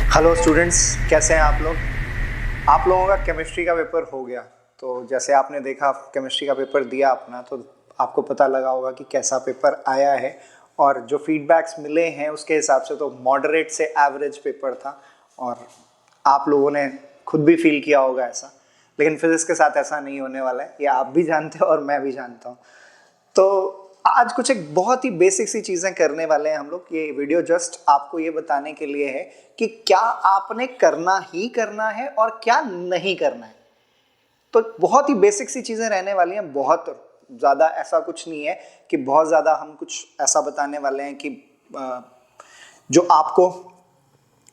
Hello students, कैसे हैं आप लोग। आप लोगों का केमिस्ट्री का पेपर हो गया। तो जैसे आपने देखा केमिस्ट्री का पेपर दिया अपना, तो आपको पता लगा होगा कि कैसा पेपर आया है। और जो फीडबैक्स मिले हैं उसके हिसाब से तो मॉडरेट से एवरेज पेपर था। और आप लोगों ने खुद भी फील किया होगा ऐसा। लेकिन फिजिक्स के साथ ऐसा नहीं होने वाला है, ये आप भी जानते हो और मैं भी जानता हूँ। तो आज कुछ एक बहुत ही बेसिक सी चीजें करने वाले हैं हम लोग। ये वीडियो जस्ट आपको ये बताने के लिए है कि क्या आपने करना ही करना है और क्या नहीं करना है। तो बहुत ही बेसिक सी चीजें रहने वाली हैं। बहुत ज्यादा ऐसा कुछ नहीं है कि बहुत ज्यादा हम कुछ ऐसा बताने वाले हैं कि जो आपको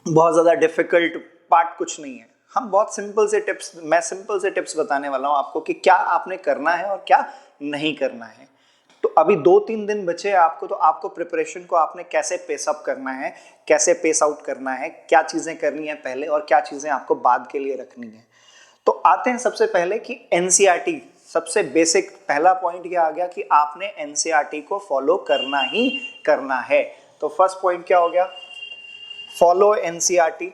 बहुत ज्यादा डिफिकल्ट पार्ट कुछ नहीं है। हम बहुत मैं सिंपल से टिप्स बताने वाला हूं आपको कि क्या आपने करना है और क्या नहीं करना है। तो अभी 2-3 दिन बचे हैं आपको, तो आपको प्रिपरेशन को आपने कैसे पेस अप करना है, कैसे पेस आउट करना है, क्या चीजें करनी है पहले और क्या चीजें आपको बाद के लिए रखनी है। तो आते हैं सबसे पहले कि एनसीईआरटी। सबसे बेसिक पहला पॉइंट ये आ गया कि आपने एनसीईआरटी को फॉलो करना ही करना है। तो फर्स्ट पॉइंट क्या हो गया, फॉलो एनसीईआरटी।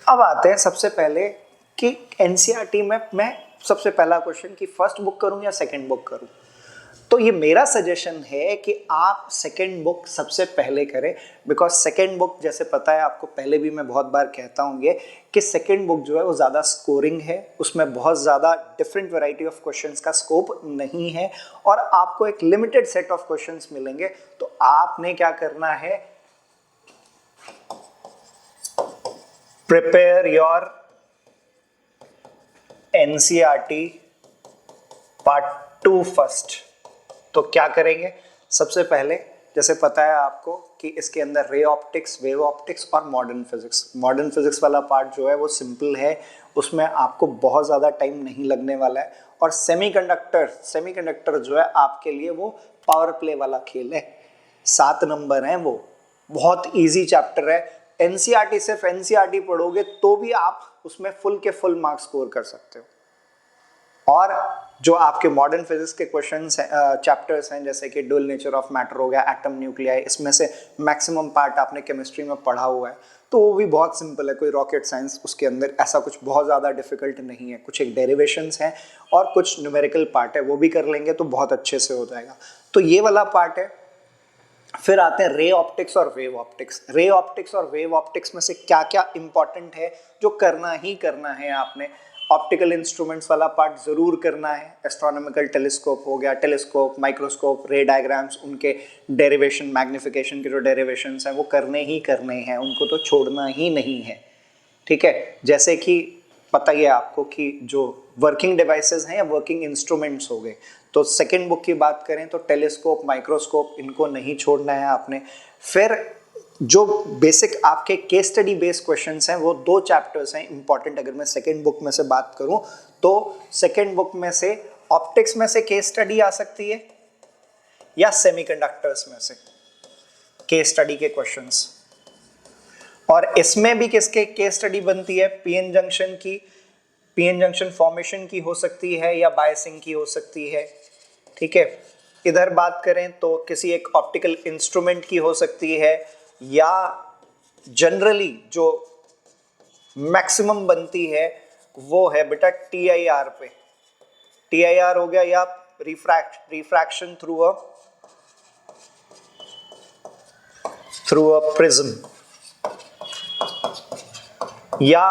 अब आते हैं सबसे पहले कि एनसीईआरटी में मैं सबसे पहला क्वेश्चन कि फर्स्ट बुक करूं या सेकंड बुक करूं। तो ये मेरा सजेशन है कि आप सेकंड बुक सबसे पहले करें। बिकॉज सेकंड बुक, जैसे पता है आपको, पहले भी मैं बहुत बार कहता हूँ ये कि सेकंड बुक जो है वो ज़्यादा स्कोरिंग है। उसमें बहुत ज़्यादा डिफरेंट वैरायटी ऑफ क्वेश्चंस का स्कोप नहीं है और आपको एक लिमिटेड सेट ऑफ क्वेश्चंस मिलेंगे। तो आपने क्या करना है, prepare your NCERT part 2 first. तो क्या करेंगे, सबसे पहले जैसे पता है आपको कि इसके अंदर रे ऑप्टिक्स, वेव ऑप्टिक्स और मॉडर्न फिजिक्स वाला पार्ट जो है वो सिंपल है। उसमें आपको बहुत ज़्यादा टाइम नहीं लगने वाला है। और सेमीकंडक्टर जो है आपके लिए वो पावर प्ले वाला खेल है। 7 नंबर हैं, वो बहुत इजी चैप्टर है। एनसीईआरटी, सिर्फ एनसीईआरटी पढ़ोगे तो भी आप उसमें फुल के फुल मार्क्स स्कोर कर सकते हो। और जो आपके मॉडर्न फिजिक्स के क्वेश्चंस हैं, चैप्टर्स हैं, जैसे कि ड्यूल नेचर ऑफ मैटर हो गया, एटम न्यूक्लियाई, इसमें से मैक्सिमम पार्ट आपने केमिस्ट्री में पढ़ा हुआ है। तो वो भी बहुत सिंपल है, कोई रॉकेट साइंस उसके अंदर ऐसा कुछ बहुत ज़्यादा डिफिकल्ट नहीं है। कुछ एक डेरिवेशंस हैं और कुछ न्यूमेरिकल पार्ट है, वो भी कर लेंगे तो बहुत अच्छे से हो जाएगा। तो ये वाला पार्ट है। फिर आते हैं रे ऑप्टिक्स और वेव ऑप्टिक्स। रे ऑप्टिक्स और वेव ऑप्टिक्स में से क्या क्या इंपॉर्टेंट है जो करना ही करना है आपने। ऑप्टिकल इंस्ट्रूमेंट्स वाला पार्ट जरूर करना है। एस्ट्रोनॉमिकल टेलीस्कोप हो गया, टेलीस्कोप, माइक्रोस्कोप, रे डायग्राम्स, उनके डेरिवेशन, मैग्निफिकेशन के जो डेरिवेशंस हैं वो करने ही करने हैं, उनको तो छोड़ना ही नहीं है। ठीक है, जैसे कि पता ही है आपको कि जो वर्किंग डिवाइसेस हैं या वर्किंग इंस्ट्रूमेंट्स हो गए, तो सेकेंड बुक की बात करें तो टेलीस्कोप, माइक्रोस्कोप, इनको नहीं छोड़ना है आपने। फिर जो बेसिक आपके केस स्टडी बेस्ड क्वेश्चंस हैं वो 2 चैप्टर्स हैं इंपॉर्टेंट। अगर मैं सेकेंड बुक में से बात करूं तो सेकेंड बुक में से ऑप्टिक्स में से केस स्टडी आ सकती है या सेमीकंडक्टर्स में से केस स्टडी के क्वेश्चंस। और इसमें भी किसके केस स्टडी बनती है, पीएन जंक्शन की, पीएन जंक्शन फॉर्मेशन की हो सकती है या बायसिंग की हो सकती है। ठीक है, इधर बात करें तो किसी एक ऑप्टिकल इंस्ट्रूमेंट की हो सकती है, या जनरली जो मैक्सिमम बनती है वो है बेटा टीआईआर पे। टीआईआर हो गया या रिफ्रैक्शन थ्रू अ प्रिज्म। या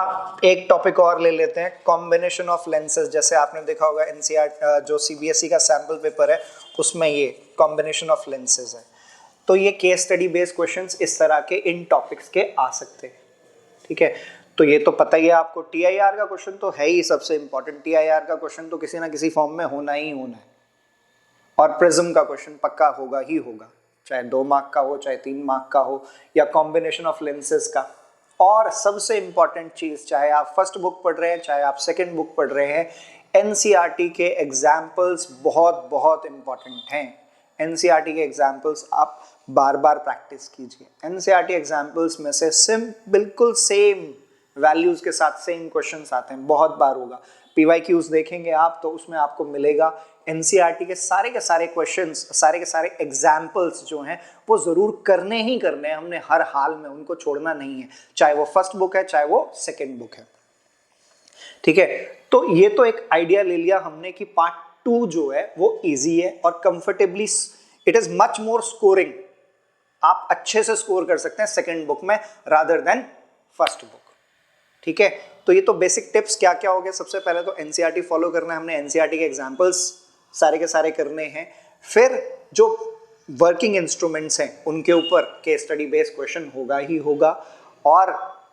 एक टॉपिक और ले लेते हैं, कॉम्बिनेशन ऑफ लेंसेज। जैसे आपने देखा होगा एनसीईआर जो सीबीएसई का सैंपल पेपर है उसमें ये कॉम्बिनेशन ऑफ लेंसेज है। तो ये केस स्टडी बेस्ड क्वेश्चंस इस तरह के इन टॉपिक्स के आ सकते हैं। ठीक है, तो ये तो पता ही है आपको। टीआईआर का क्वेश्चन तो है ही सबसे इंपॉर्टेंट। टीआईआर का क्वेश्चन तो किसी ना किसी फॉर्म में होना ही होना है। और प्रिज्म का क्वेश्चन पक्का होगा ही होगा, चाहे 2 मार्क का हो, चाहे 3 मार्क का हो, या कॉम्बिनेशन ऑफ लेंसेज का। और सबसे इंपॉर्टेंट चीज, चाहे आप फर्स्ट बुक पढ़ रहे हैं चाहे आप सेकंड बुक पढ़ रहे हैं, एनसीईआरटी के एग्जाम्पल्स बहुत बहुत इंपॉर्टेंट हैं। एनसीईआरटी के एग्जाम्पल्स आप बार बार प्रैक्टिस कीजिए। एनसीईआरटी एग्जाम्पल्स में से बिल्कुल सेम वैल्यूज के साथ सेम क्वेश्चंस आते हैं, बहुत बार होगा। पीवाईक्यूज देखेंगे आप तो उसमें आपको मिलेगा एनसीईआरटी के सारे क्वेश्चंस, सारे के सारे एग्जाम्पल्स जो हैं वो जरूर करने ही करने हैं, हमने हर हाल में उनको छोड़ना नहीं है, चाहे वो फर्स्ट बुक है चाहे वो सेकेंड बुक है। ठीक है, तो ये तो एक आइडिया ले लिया हमने कि पार्ट 2 जो है वो इजी है और comfortably it is much more scoring, आप अच्छे से स्कोर कर सकते हैं सेकेंड बुक में रादर देन फर्स्ट बुक। ठीक है, तो ये तो बेसिक टिप्स क्या क्या हो गए। सबसे पहले तो एनसीईआरटी फॉलो करना है हमने, एनसीईआरटी के एग्जांपल्स सारे के सारे करने हैं, फिर जो वर्किंग इंस्ट्रूमेंट्स हैं उनके ऊपर केस स्टडी बेस्ड क्वेश्चन होगा ही होगा, और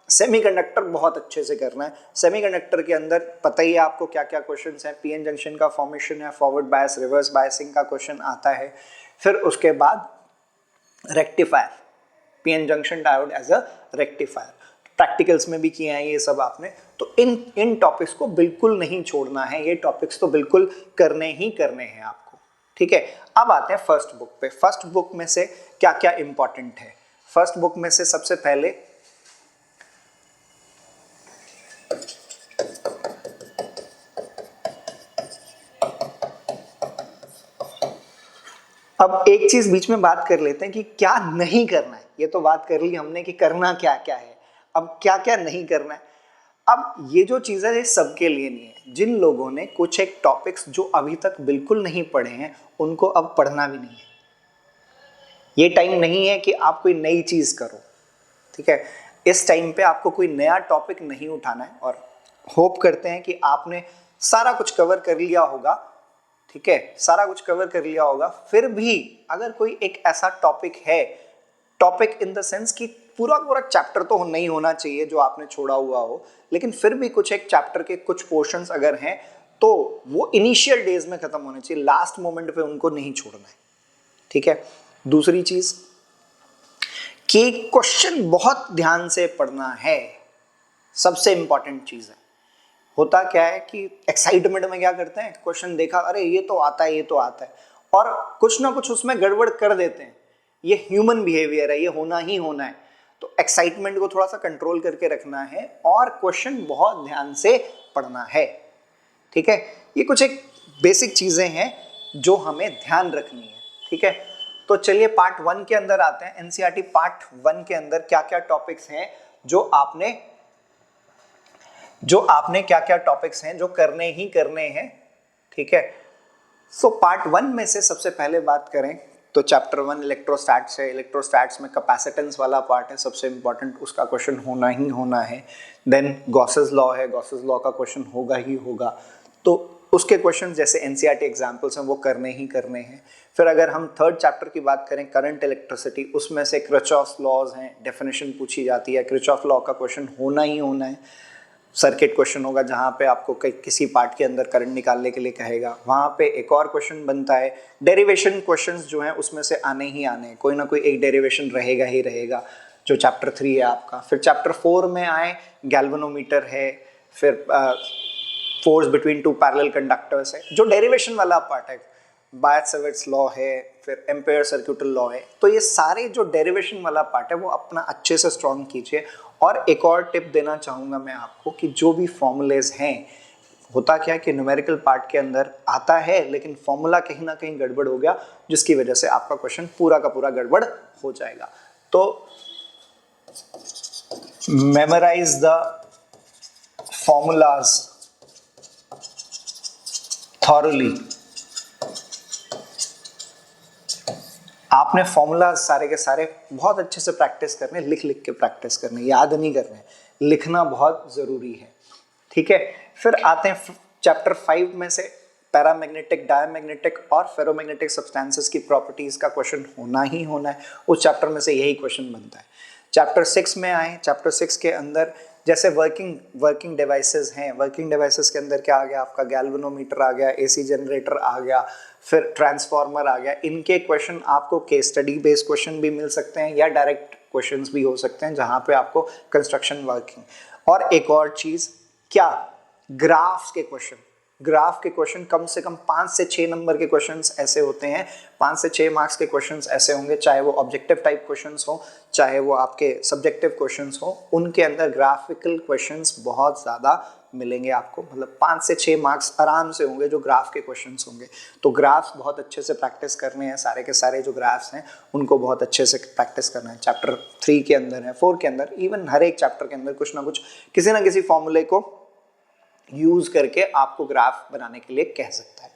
सेमीकंडक्टर बहुत अच्छे से करना है। सेमीकंडक्टर के अंदर पता ही है आपको क्या क्या क्वेश्चंस हैं, पीएन जंक्शन का फॉर्मेशन है, फॉरवर्ड बायस रिवर्स बायसिंग का क्वेश्चन आता है, फिर उसके बाद rectifier, PN junction diode as a rectifier, practicals में भी किए हैं ये सब आपने। तो इन टॉपिक्स को बिल्कुल नहीं छोड़ना है, ये टॉपिक्स तो बिल्कुल करने ही करने हैं आपको। ठीक है, अब आते हैं फर्स्ट बुक पे। फर्स्ट बुक में से क्या क्या इंपॉर्टेंट है। फर्स्ट बुक में से सबसे पहले अब एक चीज बीच में बात कर लेते हैं कि क्या नहीं करना है। ये तो बात कर ली हमने कि करना क्या क्या है, अब क्या क्या नहीं करना है। अब ये जो चीज़ है ये सबके लिए नहीं है। जिन लोगों ने कुछ एक टॉपिक्स जो अभी तक बिल्कुल नहीं पढ़े हैं उनको अब पढ़ना भी नहीं है। ये टाइम नहीं है कि आप कोई नई चीज़ करो। ठीक है, इस टाइम पे आपको कोई नया टॉपिक नहीं उठाना है, और होप करते हैं कि आपने सारा कुछ कवर कर लिया होगा। ठीक है, सारा कुछ कवर कर लिया होगा। फिर भी अगर कोई एक ऐसा टॉपिक है, टॉपिक इन द सेंस कि पूरा पूरा चैप्टर तो नहीं होना चाहिए जो आपने छोड़ा हुआ हो, लेकिन फिर भी कुछ एक चैप्टर के कुछ पोर्शंस अगर हैं तो वो इनिशियल डेज में खत्म होने चाहिए, लास्ट मोमेंट पे उनको नहीं छोड़ना है। ठीक है, दूसरी चीज कि क्वेश्चन बहुत ध्यान से पढ़ना है, सबसे इंपॉर्टेंट चीज है। होता क्या है कि एक्साइटमेंट में क्या करते हैं, क्वेश्चन देखा, अरे ये तो आता है, ये तो आता है, और कुछ ना कुछ उसमें गड़बड़ कर देते हैं। ये ह्यूमन बिहेवियर है, ये होना ही होना है। तो एक्साइटमेंट को थोड़ा सा कंट्रोल करके रखना है और क्वेश्चन बहुत ध्यान से पढ़ना है। ठीक है, ये कुछ एक बेसिक चीजें हैं जो हमें ध्यान रखनी है। ठीक है, तो चलिए पार्ट 1 के अंदर आते हैं। एनसीईआरटी पार्ट 1 के अंदर क्या क्या टॉपिक्स हैं जो आपने क्या क्या टॉपिक्स हैं जो करने ही करने हैं। ठीक है, सो पार्ट 1 में से सबसे पहले बात करें तो चैप्टर 1 इलेक्ट्रोस्टैट्स है। इलेक्ट्रोस्टैट्स में कैपेसिटेंस वाला पार्ट है सबसे इंपॉर्टेंट, उसका क्वेश्चन होना ही होना है। देन गॉसेस लॉ है, गॉसेस लॉ का क्वेश्चन होगा ही होगा, तो उसके क्वेश्चन जैसे एनसीईआरटी एग्जांपल्स हैं वो करने ही करने हैं। फिर अगर हम थर्ड चैप्टर की बात करें करंट इलेक्ट्रिसिटी, उसमें से किरचॉफ लॉज हैं, डेफिनेशन पूछी जाती है, किरचॉफ लॉ का क्वेश्चन होना ही होना है। सर्किट क्वेश्चन होगा जहाँ पे आपको किसी पार्ट के अंदर करंट निकालने के लिए कहेगा, वहाँ पे एक और क्वेश्चन बनता है। डेरिवेशन क्वेश्चंस जो हैं उसमें से आने ही आने हैं, कोई ना कोई एक डेरिवेशन रहेगा ही रहेगा, जो चैप्टर 3 है आपका। फिर चैप्टर 4 में आए गैल्वेनोमीटर है, फिर force between two parallel conductors है, जो डेरिवेशन वाला पार्ट है। बायट-सैवर्ट्स लॉ है, फिर एम्पेयर सर्क्यूटल लॉ है। तो ये सारे जो डेरिवेशन वाला पार्ट है वो अपना अच्छे से स्ट्रॉन्ग कीजिए। और एक और टिप देना चाहूँगा मैं आपको कि जो भी फॉर्मूलेज हैं, होता क्या है कि न्यूमेरिकल पार्ट के अंदर आता है लेकिन फॉर्मूला कहीं ना कहीं गड़बड़ हो गया, जिसकी वजह से आपका क्वेश्चन पूरा का पूरा गड़बड़ हो जाएगा। तो मेमोराइज द फॉर्मूलाज थॉरली। आपने फॉर्मूला सारे के सारे बहुत अच्छे से प्रैक्टिस करने, लिख लिख के प्रैक्टिस करने, याद नहीं करने, लिखना बहुत जरूरी है। ठीक है, फिर आते हैं चैप्टर 5 में से पैरामैग्नेटिक, डायमैग्नेटिक और फेरोमैग्नेटिक सब्सटेंसेस की प्रॉपर्टीज का क्वेश्चन होना ही होना है। उस चैप्टर में से यही क्वेश्चन बनता है। चैप्टर 6 में आए, चैप्टर 6 के अंदर जैसे वर्किंग डिवाइसेस हैं, वर्किंग डिवाइसेस के अंदर क्या आ गया आपका, गैल्वेनोमीटर आ गया, एसी जनरेटर आ गया, फिर ट्रांसफार्मर आ गया। इनके क्वेश्चन आपको केस स्टडी बेस्ड क्वेश्चन भी मिल सकते हैं या डायरेक्ट क्वेश्चंस भी हो सकते हैं जहां पे आपको कंस्ट्रक्शन वर्किंग। और एक और चीज क्या, ग्राफ्स के क्वेश्चन ग्राफ के क्वेश्चन कम से कम 5 से 6 नंबर के क्वेश्चंस ऐसे होते हैं, 5 से 6 मार्क्स के क्वेश्चंस ऐसे होंगे, चाहे वो ऑब्जेक्टिव टाइप क्वेश्चंस हो, चाहे वो आपके सब्जेक्टिव क्वेश्चंस हो, उनके अंदर ग्राफिकल क्वेश्चंस बहुत ज़्यादा मिलेंगे आपको। मतलब 5 से 6 मार्क्स आराम से होंगे जो ग्राफ के क्वेश्चंस होंगे। तो ग्राफ्स बहुत अच्छे से प्रैक्टिस करने हैं, सारे के सारे जो ग्राफ्स हैं उनको बहुत अच्छे से प्रैक्टिस करना है। चैप्टर 3 के अंदर है, 4 के अंदर, इवन हर एक चैप्टर के अंदर कुछ ना कुछ किसी ना किसी फॉर्मूले को यूज करके आपको ग्राफ बनाने के लिए कह सकता है।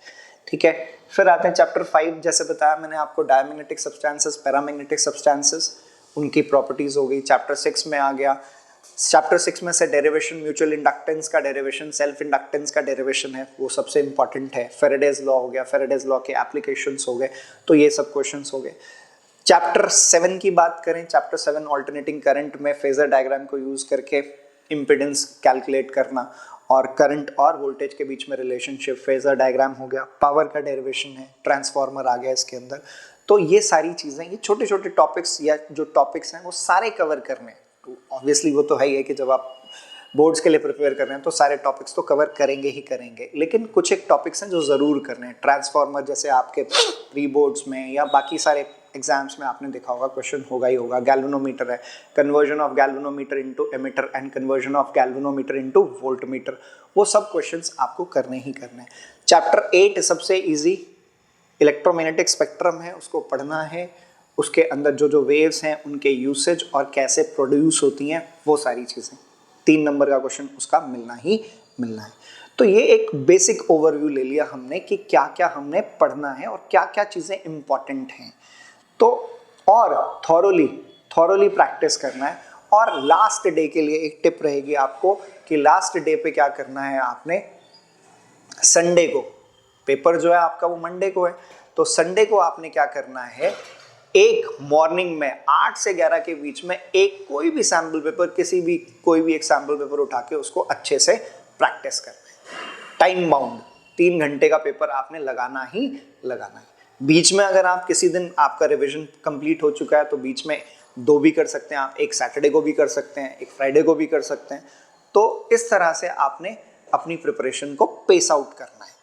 ठीक है, फिर आते हैं चैप्टर 5। जैसे बताया मैंने आपको, डायमैग्नेटिक सब्सटेंसेस, पैरामैग्नेटिक सब्सटेंसेस, उनकी प्रॉपर्टीज हो गई। चैप्टर 6 में आ गया, चैप्टर 6 में से डेरिवेशन, म्यूचुअल इंडक्टेंस का डेरिवेशन, सेल्फ इंडक्टेंस का डेरिवेशन है, वो सबसे इंपॉर्टेंट है। फेरेडेज लॉ हो गया, फेरेडेज लॉ के एप्लीकेशंस हो गए, तो ये सब क्वेश्चंस हो गए। चैप्टर 7 की बात करें, चैप्टर 7 ऑल्टरनेटिंग करंट में फेजर डायग्राम को यूज करके इम्पीडेंस कैलकुलेट करना और करंट और वोल्टेज के बीच में रिलेशनशिप, फेजर डायग्राम हो गया। पावर का डेरिवेशन है, ट्रांसफार्मर आ गया इसके अंदर। तो ये सारी चीजें, ये छोटे छोटे टॉपिक्स या जो टॉपिक्स हैं वो सारे कवर करने हैं। तो ऑब्वियसली वो तो है ही है कि जब आप बोर्ड्स के लिए प्रिपेयर कर रहे हैं तो सारे टॉपिक्स तो कवर करेंगे ही करेंगे, लेकिन कुछ एक टॉपिक्स हैं जो ज़रूर करने हैं। ट्रांसफार्मर जैसे आपके प्री बोर्ड्स में या बाकी सारे एग्जाम्स में आपने देखा होगा, क्वेश्चन होगा ही होगा। गैल्वेनोमीटर है, conversion of galvanometer into ammeter and conversion of galvanometer into voltmeter, वो सब क्वेश्चंस आपको करने ही करने हैं। चैप्टर 8 सबसे इजी, इलेक्ट्रोमैग्नेटिक स्पेक्ट्रम है, उसको पढ़ना है। उसके अंदर जो जो वेव्स हैं उनके यूसेज और कैसे प्रोड्यूस होती हैं, वो सारी चीज़ें, 3 नंबर का क्वेश्चन उसका मिलना ही मिलना है। तो ये एक बेसिक ओवरव्यू ले लिया हमने कि क्या क्या हमने पढ़ना है और क्या क्या चीज़ें इंपॉर्टेंट हैं। तो और थॉरोली प्रैक्टिस करना है। और लास्ट डे के लिए एक टिप रहेगी आपको कि लास्ट डे पे क्या करना है आपने, संडे को, पेपर जो है आपका वो मंडे को है, तो संडे को आपने क्या करना है, एक मॉर्निंग में 8 से 11 के बीच में एक कोई भी सैम्पल पेपर, कोई भी एक सैम्पल पेपर उठा के उसको अच्छे से प्रैक्टिस करना है। टाइम बाउंड 3 घंटे का पेपर आपने लगाना ही लगाना है। बीच में अगर आप किसी दिन आपका रिवीजन कंप्लीट हो चुका है तो बीच में 2 भी कर सकते हैं आप, एक सैटरडे को भी कर सकते हैं, एक फ्राइडे को भी कर सकते हैं। तो इस तरह से आपने अपनी प्रिपरेशन को पेस आउट करना है।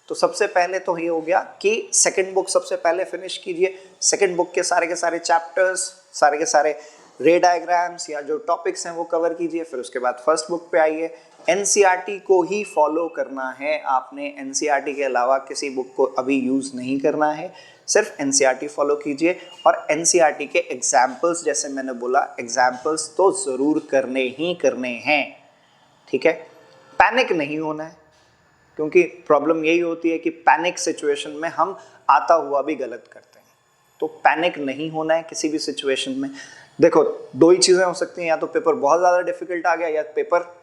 तो सबसे पहले तो ये हो गया कि सेकंड बुक सबसे पहले फिनिश कीजिए। सेकंड बुक के सारे चैप्टर्स, सारे के सारे रे डायग्राम्स या जो टॉपिक्स हैं वो कवर कीजिए। फिर उसके बाद फर्स्ट बुक पे आइए। एनसीईआरटी को ही फॉलो करना है आपने, एनसीईआरटी के अलावा किसी बुक को अभी यूज़ नहीं करना है, सिर्फ एनसीईआरटी फॉलो कीजिए। और एनसीईआरटी के एग्जाम्पल्स, जैसे मैंने बोला, एग्जाम्पल्स तो ज़रूर करने ही करने हैं। ठीक है, पैनिक नहीं होना है, क्योंकि प्रॉब्लम यही होती है कि पैनिक सिचुएशन में हम आता हुआ भी गलत करते हैं। तो पैनिक नहीं होना है किसी भी सिचुएशन में। देखो 2 ही चीज़ें हो सकती हैं, या तो पेपर बहुत ज़्यादा डिफिकल्ट आ गया या पेपर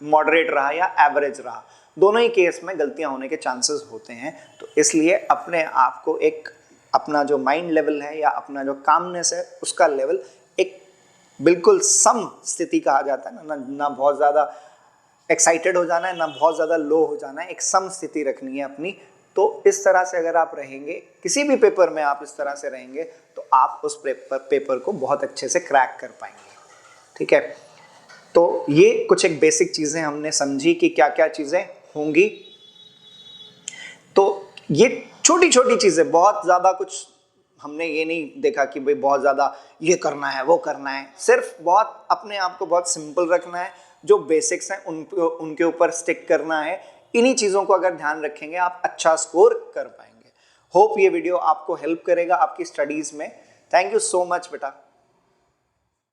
मॉडरेट रहा या एवरेज रहा। दोनों ही केस में गलतियां होने के चांसेस होते हैं। तो इसलिए अपने आप को एक, अपना जो माइंड लेवल है या अपना जो कामनेस है उसका लेवल एक बिल्कुल सम स्थिति कहा जाता है ना बहुत ज़्यादा एक्साइटेड हो जाना है, ना बहुत ज़्यादा लो हो जाना है, एक सम स्थिति रखनी है अपनी। तो इस तरह से अगर आप रहेंगे, किसी भी पेपर में आप इस तरह से रहेंगे, तो आप उस पेपर को बहुत अच्छे से क्रैक कर पाएंगे। ठीक है, तो ये कुछ एक बेसिक चीज़ें हमने समझी कि क्या क्या चीज़ें होंगी। तो ये छोटी छोटी चीज़ें, बहुत ज़्यादा कुछ हमने ये नहीं देखा कि भाई बहुत ज़्यादा ये करना है वो करना है। सिर्फ बहुत अपने आप को बहुत सिंपल रखना है, जो बेसिक्स हैं उनके ऊपर स्टिक करना है। इन्हीं चीज़ों को अगर ध्यान रखेंगे आप अच्छा स्कोर कर पाएंगे। होप ये वीडियो आपको हेल्प करेगा आपकी स्टडीज़ में। थैंक यू सो मच बेटा।